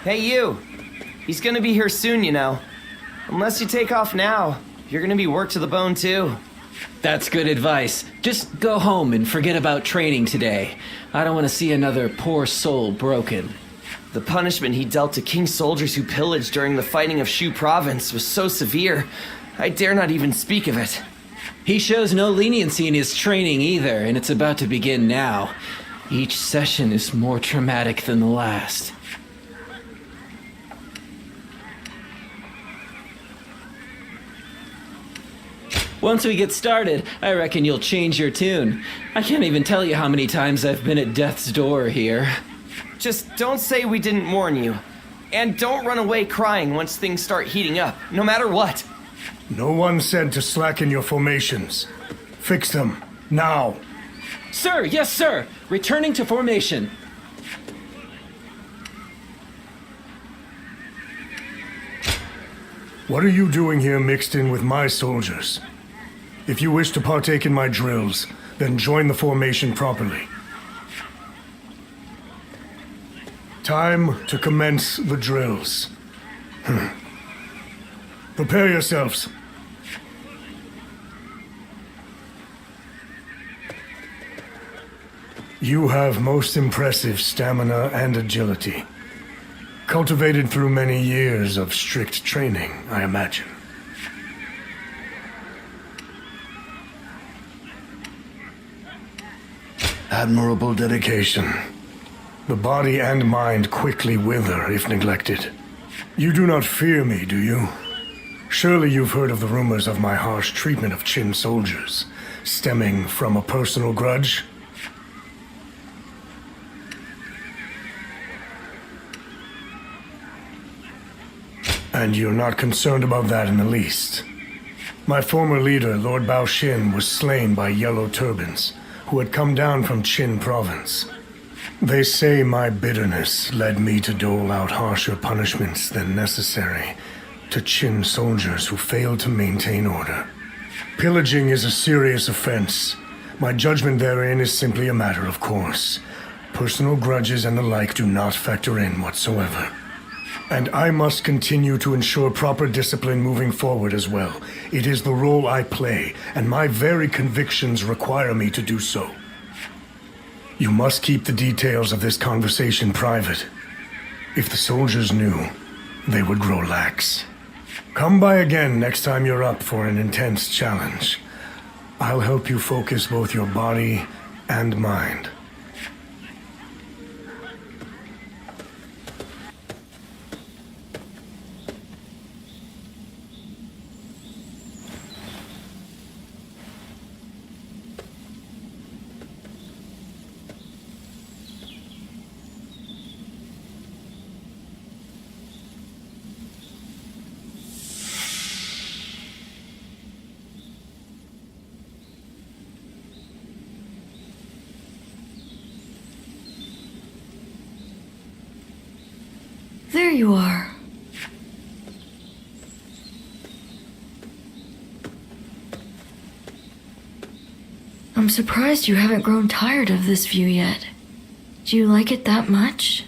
Hey, you! He's gonna be here soon, you know. Unless you take off now, you're gonna be worked to the bone, too. That's good advice. Just go home and forget about training today. I don't want to see another poor soul broken. The punishment he dealt to King's soldiers who pillaged during the fighting of Shu Province was so severe, I dare not even speak of it. He shows no leniency in his training either, and it's about to begin now. Each session is more traumatic than the last. Once we get started, I reckon you'll change your tune. I can't even tell you how many times I've been at death's door here. Just don't say we didn't warn you. And don't run away crying once things start heating up, no matter what. No one said to slacken your formations. Fix them, now. Sir, yes sir! Returning to formation. What are you doing here mixed in with my soldiers? If you wish to partake in my drills, then join the formation properly. Time to commence the drills. Prepare yourselves. You have most impressive stamina and agility. Cultivated through many years of strict training, I imagine. Admirable dedication. The body and mind quickly wither if neglected. You do not fear me, do you? Surely you've heard of the rumors of my harsh treatment of Qin soldiers, stemming from a personal grudge? And you're not concerned about that in the least. My former leader, Lord Bao Xin, was slain by Yellow Turbans, who had come down from Qin province. They say my bitterness led me to dole out harsher punishments than necessary to Qin soldiers who failed to maintain order. Pillaging is a serious offense. My judgment therein is simply a matter of course. Personal grudges and the like do not factor in whatsoever. And I must continue to ensure proper discipline moving forward as well. It is the role I play, and my very convictions require me to do so. You must keep the details of this conversation private. If the soldiers knew, they would grow lax. Come by again next time you're up for an intense challenge. I'll help you focus both your body and mind. There you are. I'm surprised you haven't grown tired of this view yet. Do you like it that much?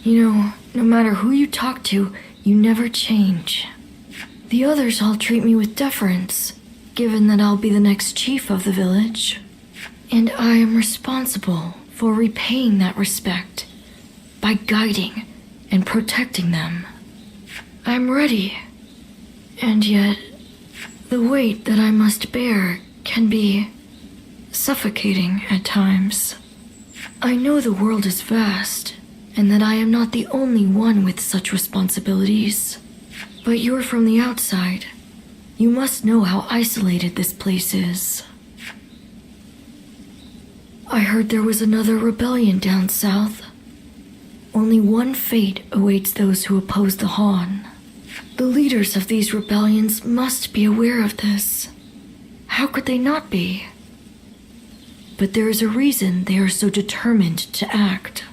You know, no matter who you talk to, you never change. The others all treat me with deference, given that I'll be the next chief of the village. And I am responsible for repaying that respect by guiding and protecting them. I'm ready, and yet the weight that I must bear can be suffocating at times. I know the world is vast, and that I am not the only one with such responsibilities. But you're from the outside. You must know how isolated this place is. I heard there was another rebellion down south. Only one fate awaits those who oppose the Han. The leaders of these rebellions must be aware of this. How could they not be? But there is a reason they are so determined to act.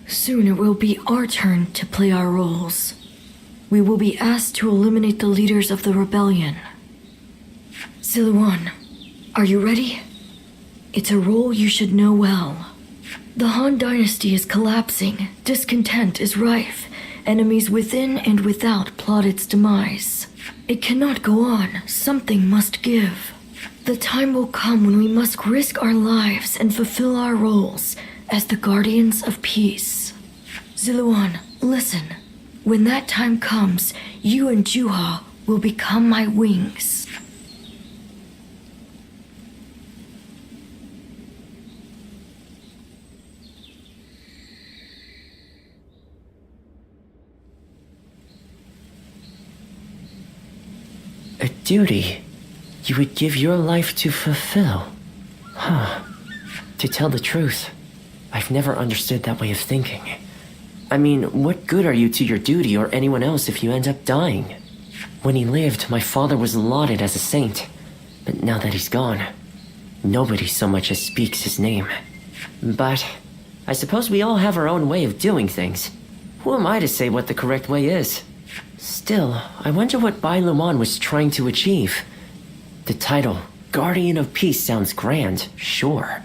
Soon it will be our turn to play our roles. We will be asked to eliminate the leaders of the rebellion. Siluan, are you ready? It's a role you should know well. The Han Dynasty is collapsing, discontent is rife, enemies within and without plot its demise. It cannot go on, something must give. The time will come when we must risk our lives and fulfill our roles as the guardians of peace. Ziluan, listen. When that time comes, you and Juha will become my wings. A duty you would give your life to fulfill? Huh. To tell the truth, I've never understood that way of thinking. I mean, what good are you to your duty or anyone else if you end up dying? When he lived, my father was lauded as a saint. But now that he's gone, nobody so much as speaks his name. But I suppose we all have our own way of doing things. Who am I to say what the correct way is? Still, I wonder what Bai Luman was trying to achieve. The title, Guardian of Peace, sounds grand, sure.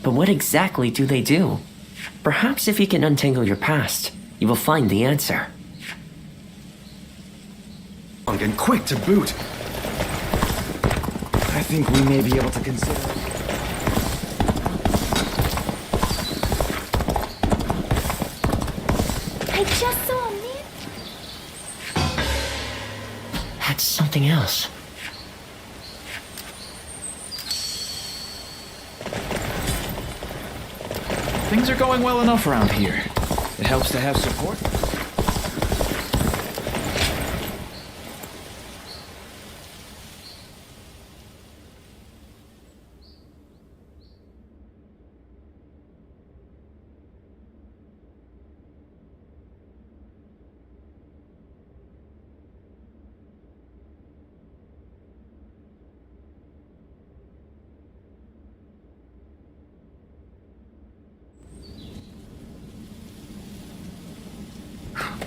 But what exactly do they do? Perhaps if you can untangle your past, you will find the answer. And quick to boot. I think we may be able to consider... I just saw a man. That's something else. Things are going well enough around here. It helps to have support.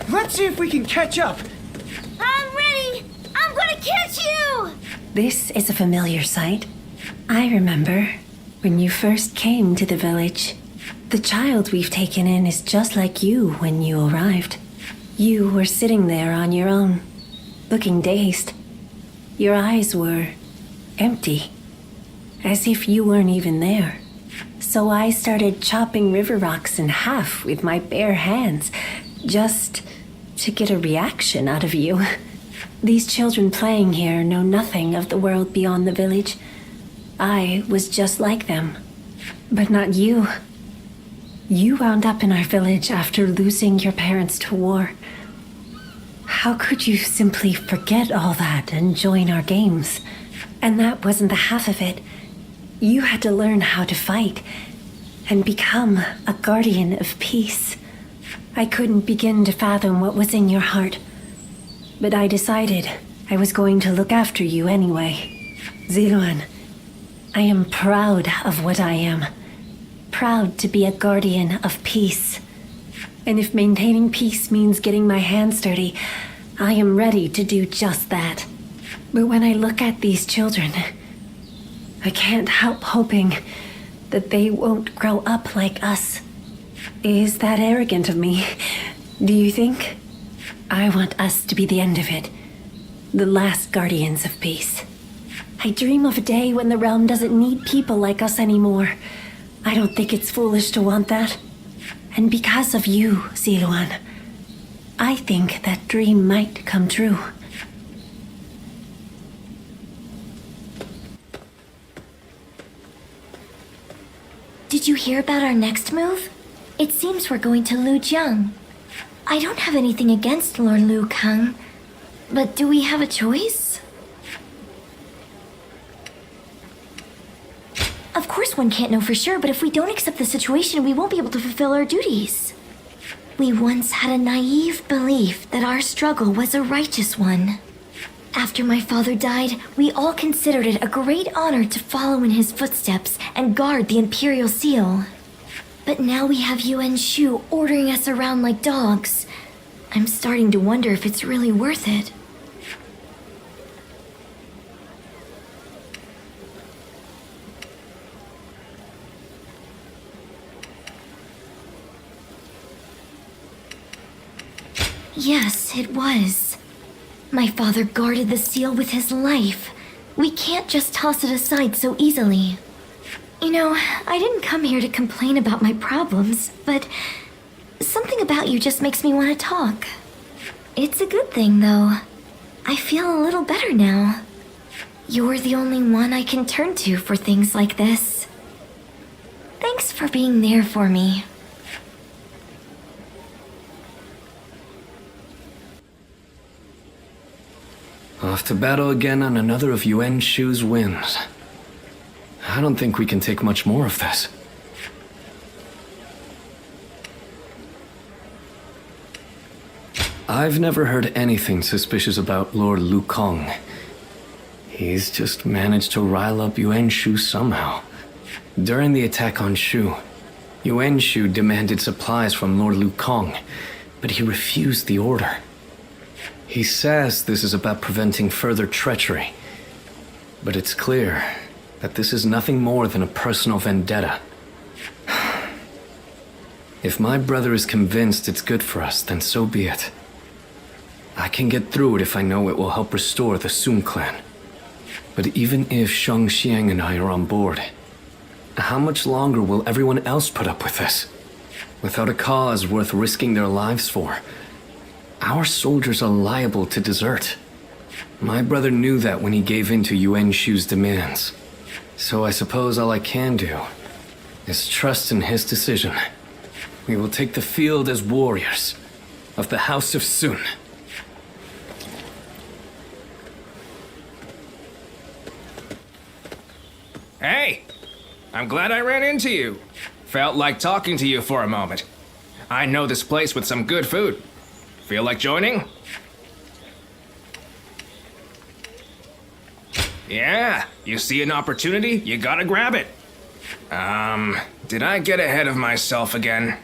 Let's see if we can catch up. I'm ready! I'm gonna catch you! This is a familiar sight. I remember when you first came to the village. The child we've taken in is just like you when you arrived. You were sitting there on your own, looking dazed. Your eyes were empty, as if you weren't even there. So I started chopping river rocks in half with my bare hands, just to get a reaction out of you. These children playing here know nothing of the world beyond the village. I was just like them, but not you. You wound up in our village after losing your parents to war. How could you simply forget all that and join our games? And that wasn't the half of it. You had to learn how to fight and become a guardian of peace. I couldn't begin to fathom what was in your heart, but I decided I was going to look after you anyway. Ziluan, I am proud of what I am. Proud to be a guardian of peace. And if maintaining peace means getting my hands dirty, I am ready to do just that. But when I look at these children, I can't help hoping that they won't grow up like us. Is that arrogant of me? Do you think? I want us to be the end of it. The last guardians of peace. I dream of a day when the realm doesn't need people like us anymore. I don't think it's foolish to want that. And because of you, Ziluan, I think that dream might come true. Did you hear about our next move? It seems we're going to Lujiang. I don't have anything against Lord Liu Kang, but do we have a choice? Of course one can't know for sure, but if we don't accept the situation, we won't be able to fulfill our duties. We once had a naive belief that our struggle was a righteous one. After my father died, we all considered it a great honor to follow in his footsteps and guard the Imperial Seal. But now we have Yuan Shu ordering us around like dogs. I'm starting to wonder if it's really worth it. Yes, it was. My father guarded the seal with his life. We can't just toss it aside so easily. You know, I didn't come here to complain about my problems, but something about you just makes me want to talk. It's a good thing, though. I feel a little better now. You're the only one I can turn to for things like this. Thanks for being there for me. Off to battle again on another of Yuan Shu's whims. I don't think we can take much more of this. I've never heard anything suspicious about Lord Lu Kong. He's just managed to rile up Yuan Shu somehow. During the attack on Shu, Yuan Shu demanded supplies from Lord Lu Kong, but he refused the order. He says this is about preventing further treachery, but it's clear that this is nothing more than a personal vendetta. If my brother is convinced it's good for us, then so be it. I can get through it if I know it will help restore the Sun clan. But even if Shang Xiang and I are on board, how much longer will everyone else put up with this? Without a cause worth risking their lives for, our soldiers are liable to desert. My brother knew that when he gave in to Yuan Shu's demands. So I suppose all I can do is trust in his decision. We will take the field as warriors of the House of Sun. Hey! I'm glad I ran into you. Felt like talking to you for a moment. I know this place with some good food. Feel like joining? Yeah, you see an opportunity, you gotta grab it. Did I get ahead of myself again?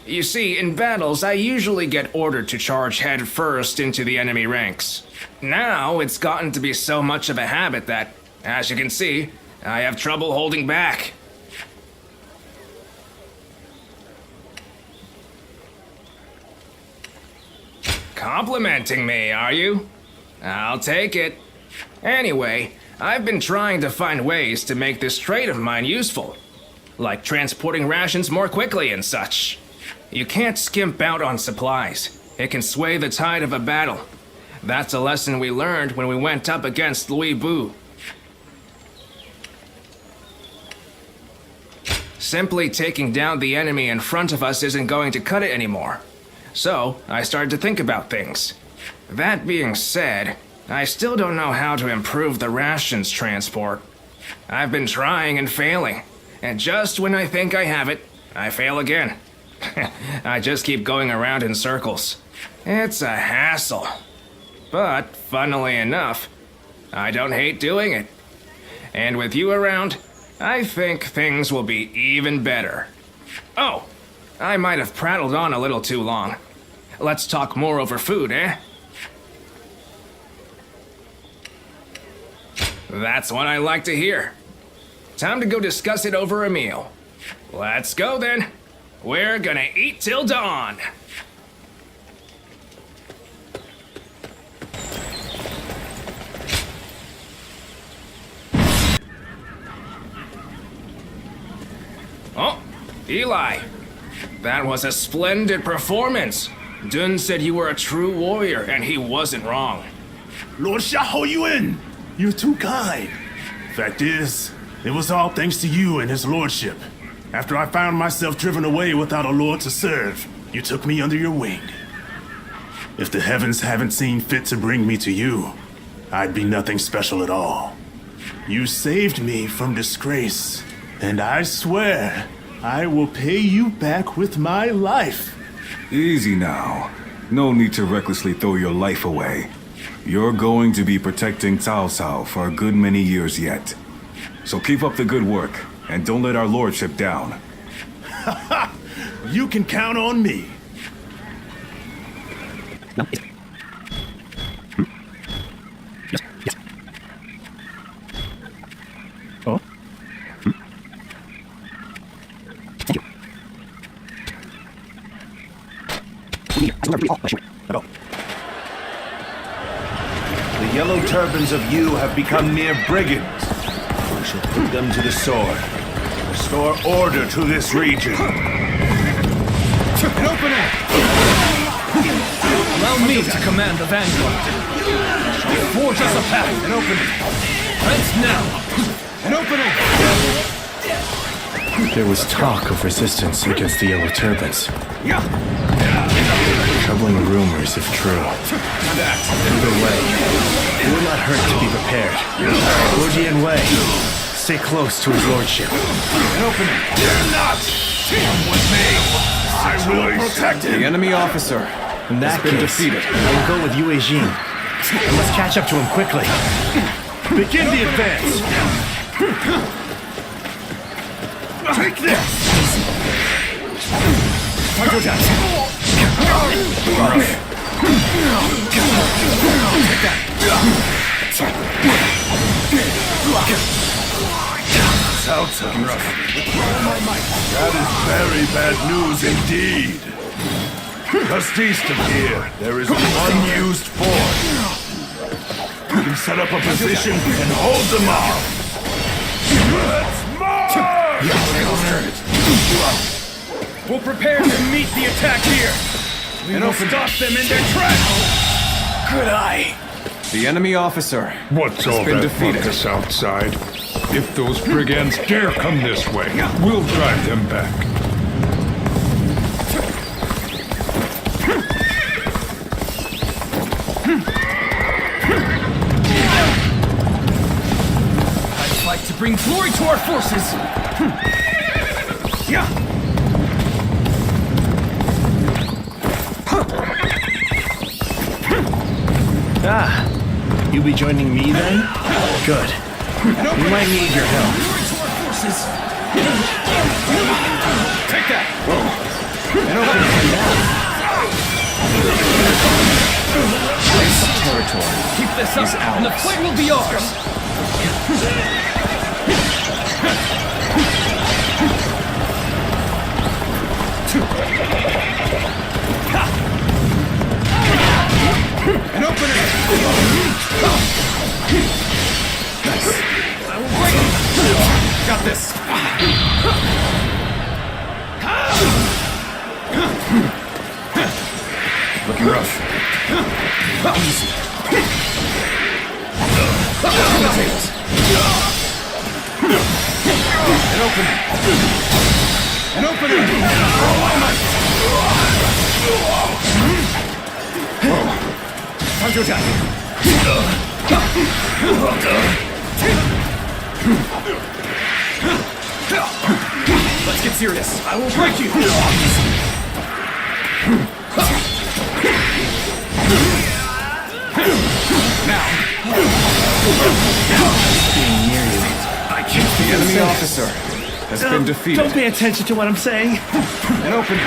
You see, in battles, I usually get ordered to charge head first into the enemy ranks. Now, it's gotten to be so much of a habit that, as you can see, I have trouble holding back. Complimenting me, are you? I'll take it. Anyway, I've been trying to find ways to make this trade of mine useful, like transporting rations more quickly and such. You can't skimp out on supplies. It can sway the tide of a battle. That's a lesson we learned when we went up against Louis Bu. Simply taking down the enemy in front of us isn't going to cut it anymore. So, I started to think about things. That being said, I still don't know how to improve the rations transport. I've been trying and failing, and just when I think I have it, I fail again. I just keep going around in circles. It's a hassle. But, funnily enough, I don't hate doing it. And with you around, I think things will be even better. Oh, I might have prattled on a little too long. Let's talk more over food, eh? That's what I like to hear. Time to go discuss it over a meal. Let's go then. We're gonna eat till dawn. Oh, Eli. That was a splendid performance. Dun said you were a true warrior, and he wasn't wrong. Lord Xiahou Yuan, you're too kind. Fact is, it was all thanks to you and his lordship. After I found myself driven away without a lord to serve, you took me under your wing. If the heavens haven't seen fit to bring me to you, I'd be nothing special at all. You saved me from disgrace, and I swear I will pay you back with my life. Easy now. No need to recklessly throw your life away. You're going to be protecting Cao Cao for a good many years yet. So keep up the good work, and don't let our lordship down. You can count on me. Oh. The yellow turbans of you have become mere brigands. We shall put them to the sword. Restore order to this region. An opening! Allow me to command the vanguard. Forge us a path. An opening. Fence now. An opening. There was talk of resistance against the Yellow Turbans. Troubling rumors, if true. Either way, it would not hurt to be prepared. Lord Wei, stay close to his lordship. An opening. Dare not! Come with me! I will protect him! The enemy officer In that has been case, defeated. I will go with Yue Jin. I must catch up to him quickly. Begin the advance! Take this! Taco Jack! That is very bad news indeed. Just east of here, there is an unused fort. We can set up a position and hold them off. Let's march! We'll prepare to meet the attack here. We will stop them in their tracks. Good eye. The enemy officer What's has all been that defeated. ruckus outside? If those brigands dare come this way, we'll drive them back. I fight to bring glory to our forces. Ah, you be joining me then? Good. We might need your help. Glory to our forces. Take that. Territory. Keep this up, and the fight will be ours. An opening. Nice. I will break it. Got this. Looking rough. Easy. An opening. An opening. Time to attack. Let's get serious. I will break you. Now. Being near you. I can't The enemy officer has been defeated. Don't pay attention to what I'm saying. An opening.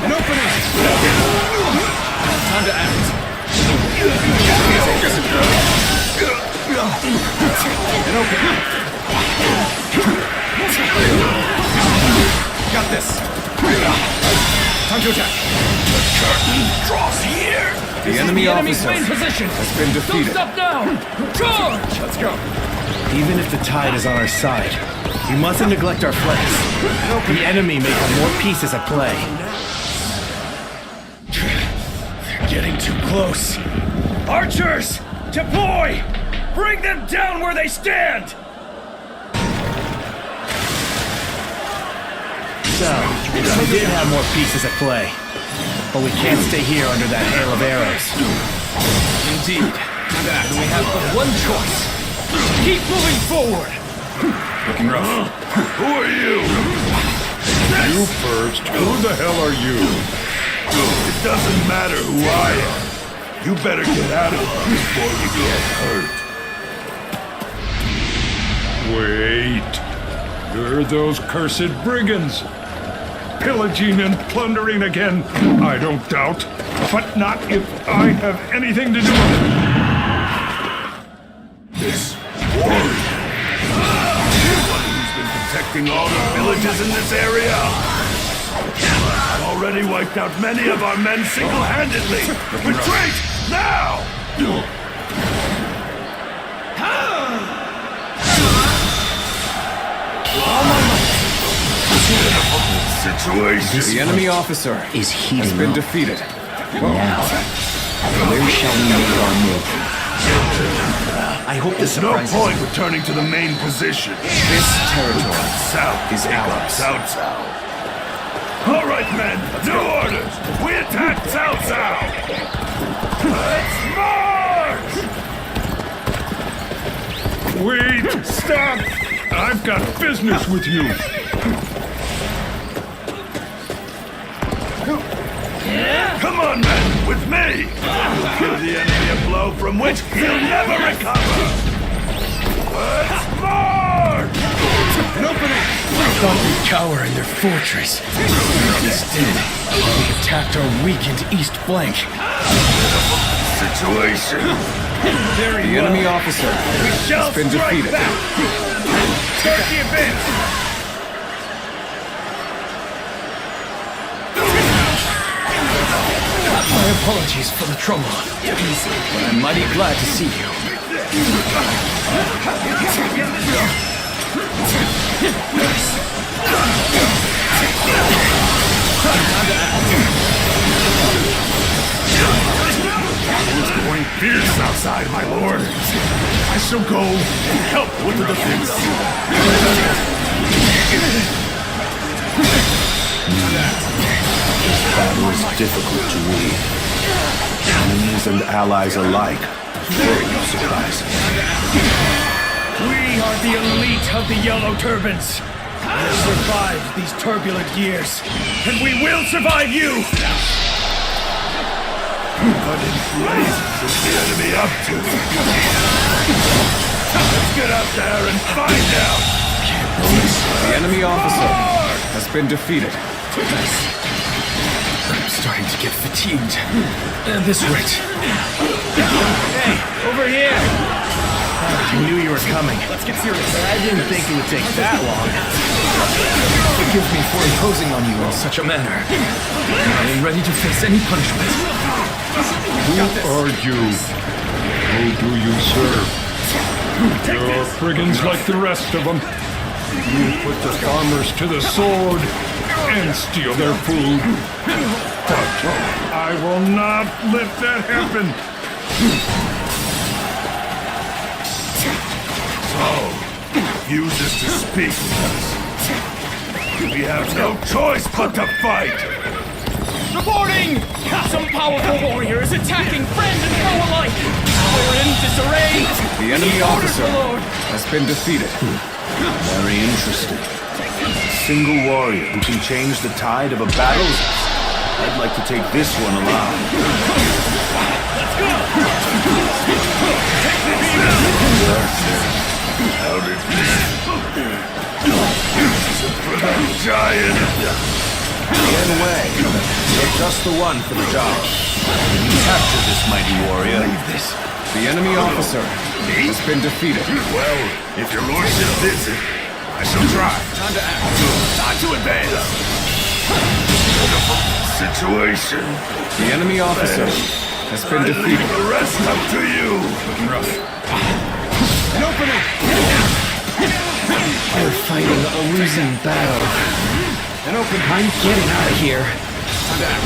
An opening. Time to act. An opening. Got this. Time to attack. The curtain draws here. The enemy enemy's officer main position. has been defeated. Don't stop now. Charge. Let's go. Even if the tide is on our side, we mustn't neglect our flanks. The enemy may have more pieces at play. They're getting too close. Archers, deploy! Bring them down where they stand! So, we did have more pieces at play. But we can't stay here under that hail of arrows. Indeed. That we have but one choice. Keep moving forward! Looking rough. Who are you? You first. Who the hell are you? It doesn't matter who I am. You better get out of here before you get hurt. Wait. You're those cursed brigands. Pillaging and plundering again, I don't doubt. But not if I have anything to do with it. This warrior. One who's been protecting all the villages in this area. I've already wiped out many of our men single-handedly. Retreat! Now! Situation. The enemy officer is heating has been up. defeated. Now, where shall we make our move? I hope this No surprises point you. returning to the main position. This territory South is ours. South. All right, men. New orders. We attack South. Let's march! Wait! Stop! I've got business with you. Come on, men, with me! Give the enemy a blow from which he'll never recover! Let's march! An opening! I thought we'd cower in their fortress. Instead, we attacked our weakened east flank. Situation. The enemy officer has been defeated. Start the advance! My apologies for the trouble. But I'm mighty glad to see you. It's going fierce outside, my lord. I shall go and help with the defense. This battle is difficult to win. Enemies and allies alike. Very no surprise. We are the elite of the Yellow Turbans. We have survived these turbulent years, and we will survive you! What in blazes is the enemy up to? Let's get out there and find out! The enemy officer has been defeated. I'm starting to get fatigued. This way. Hey, over here! I knew you were coming. Let's get serious. I didn't think it would take that long. Forgive me for imposing on you in such a manner. I am ready to face any punishment. Who are you? Who do you serve? You're brigands like the rest of them. You put the farmers to the sword and steal their food. But I will not let that happen. So, refuses to speak with us. We have no choice but to fight! Reporting! Some powerful warrior is attacking friend and foe alike! We're in disarray! The enemy officer has been defeated. Very interesting. A single warrior who can change the tide of a battle? I'd like to take this one along. Let's go! How did for the giant! Get away. You're just the one for the job. You capture this mighty warrior. The enemy officer has been defeated. Well, if your lordship bids it, I shall try. Time to act. Time to advance. Situation. The enemy officer has been defeated. The rest up to you. Looking rough. An opening! We're fighting a losing battle. An open. I'm getting out of here. Time to act.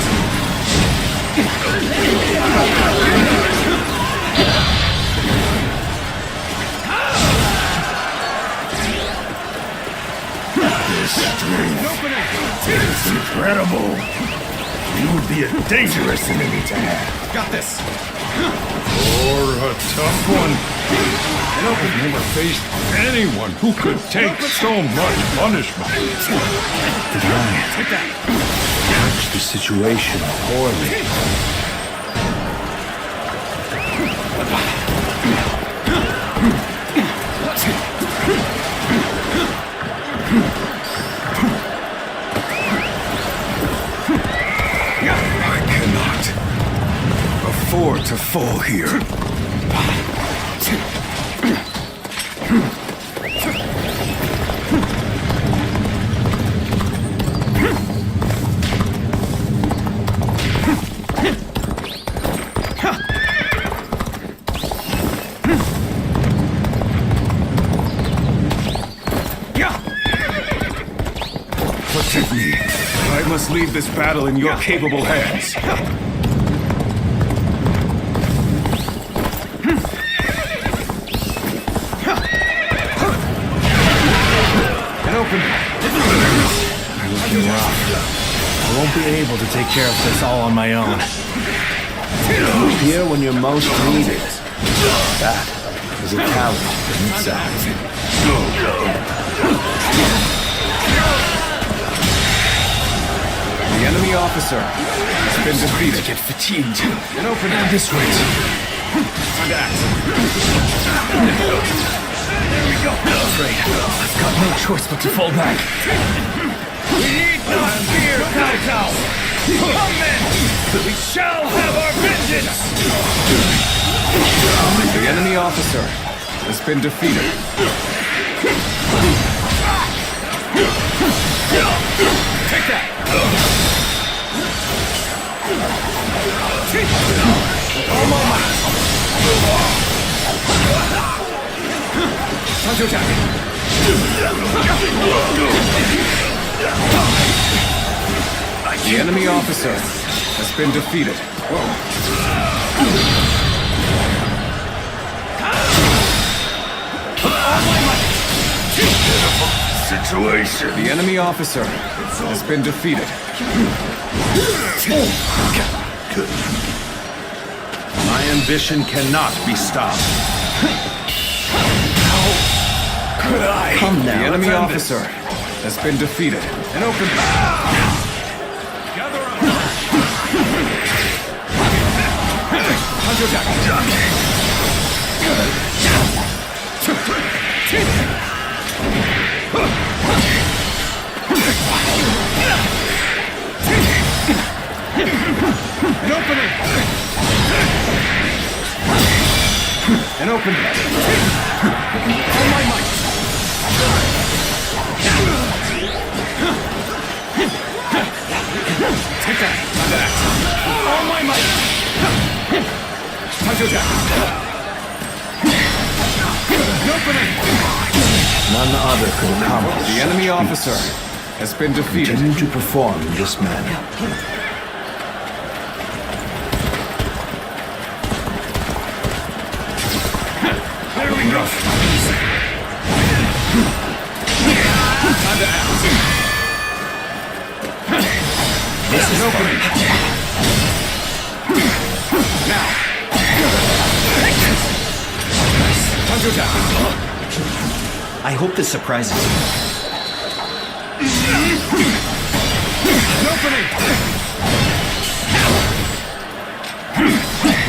This strength is incredible. You would be a dangerous enemy to have. Got this. You're a tough one. I've never faced anyone who could take so much punishment. The giant managed the situation poorly. I cannot afford to fall here. Protect me. I must leave this battle in your capable hands. And open. You're looking rough. I won't be able to take care of this all on my own. You're here when you're most needed. That is a talent in itself. The enemy officer has been defeated. Get fatigued. And open it. This way. Time to act. There we go. I'm afraid I've got no choice but to fall back. We need no fear, Cao Cao! Come then! We shall have our vengeance! The enemy officer has been defeated. Take that! All my might! Time to attack! The enemy officer has been defeated. Situation. The enemy officer has been defeated. My ambition cannot be stopped. Could I? Come now. The enemy officer has been defeated. And open. Gather up. Time to attack. An opening. And open. All my might. Take that. Time to act. All my might. Time to attack. An opening. None other could accomplish. The enemy officer has been defeated. Continue to perform in this manner. There we go. Time to act. This is opening. Now. Time to attack. I hope this surprises you. An opening.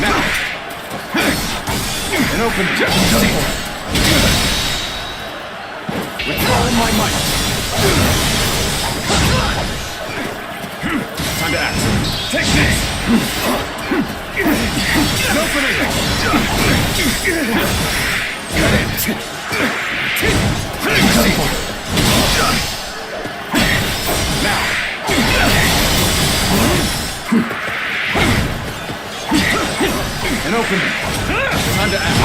Now. An open. With all my might. Time to act. Take this. An opening. Cut in. Now. An open. Time to act.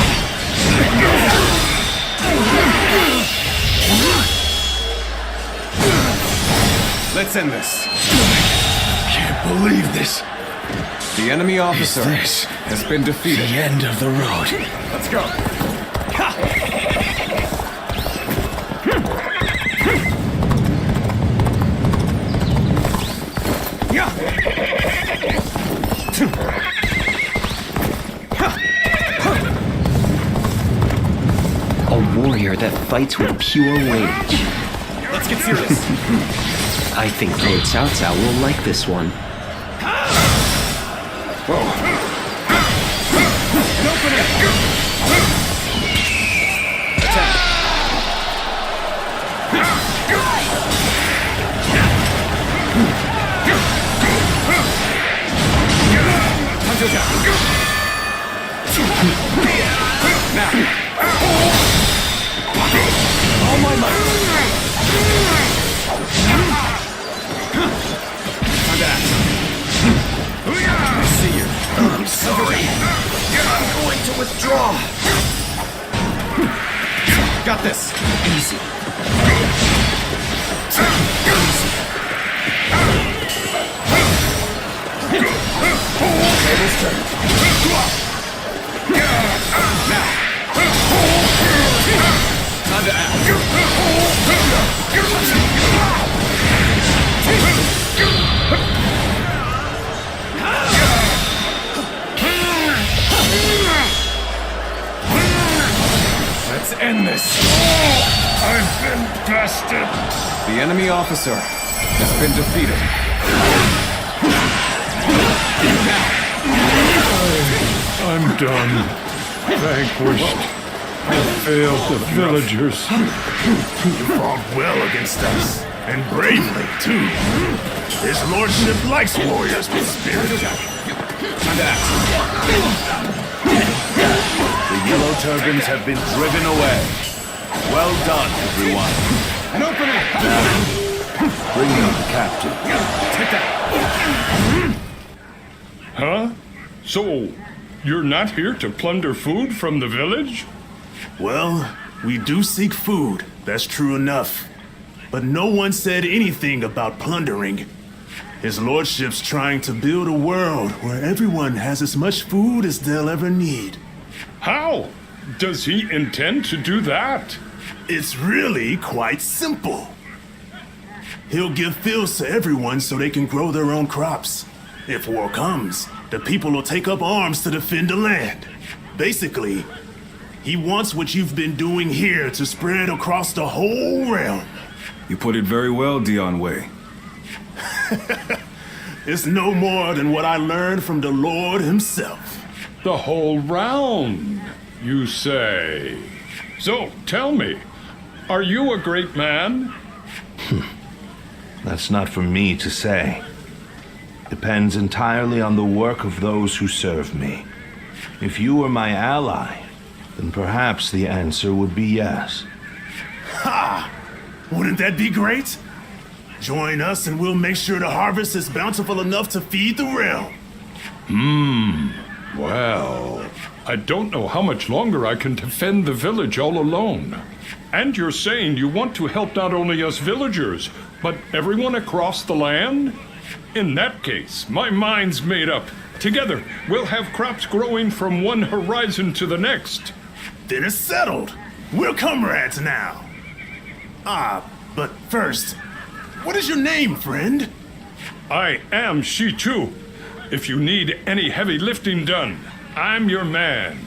Let's end this. Can't believe this. The enemy officer Is this has been defeated. the end of the road? Let's go. A warrior that fights with pure rage. Let's get serious. I think Lord Cao Cao will like this one. An opening. Attack. Time to attack. Now. Got this. Easy. Tables turned. Now. Time to act. Let's end this. I've been bested. The enemy officer has been defeated. I'm done. Vanquished. I failed the villagers. You fought well against us, and bravely, too. His lordship likes warriors with spirit. Time to act. The Yellow Turbans have been driven away. Well done, everyone. An opening! Bring me the captain. Take that! Huh? So, you're not here to plunder food from the village? Well, we do seek food, that's true enough. But no one said anything about plundering. His lordship's trying to build a world where everyone has as much food as they'll ever need. How? Does he intend to do that? It's really quite simple. He'll give fields to everyone so they can grow their own crops. If war comes, the people will take up arms to defend the land. Basically, he wants what you've been doing here to spread across the whole realm. You put it very well, Dion Wei. It's no more than what I learned from the Lord himself. The whole round, you say. So, tell me, are you a great man? That's not for me to say. Depends entirely on the work of those who serve me. If you were my ally, then perhaps the answer would be yes. Ha! Wouldn't that be great? Join us and we'll make sure the harvest is bountiful enough to feed the realm. Well, I don't know how much longer I can defend the village all alone. And you're saying you want to help not only us villagers, but everyone across the land? In that case, my mind's made up. Together, we'll have crops growing from one horizon to the next. Then it's settled. We're comrades now. But first, what is your name, friend? I am Shichu. If you need any heavy lifting done, I'm your man.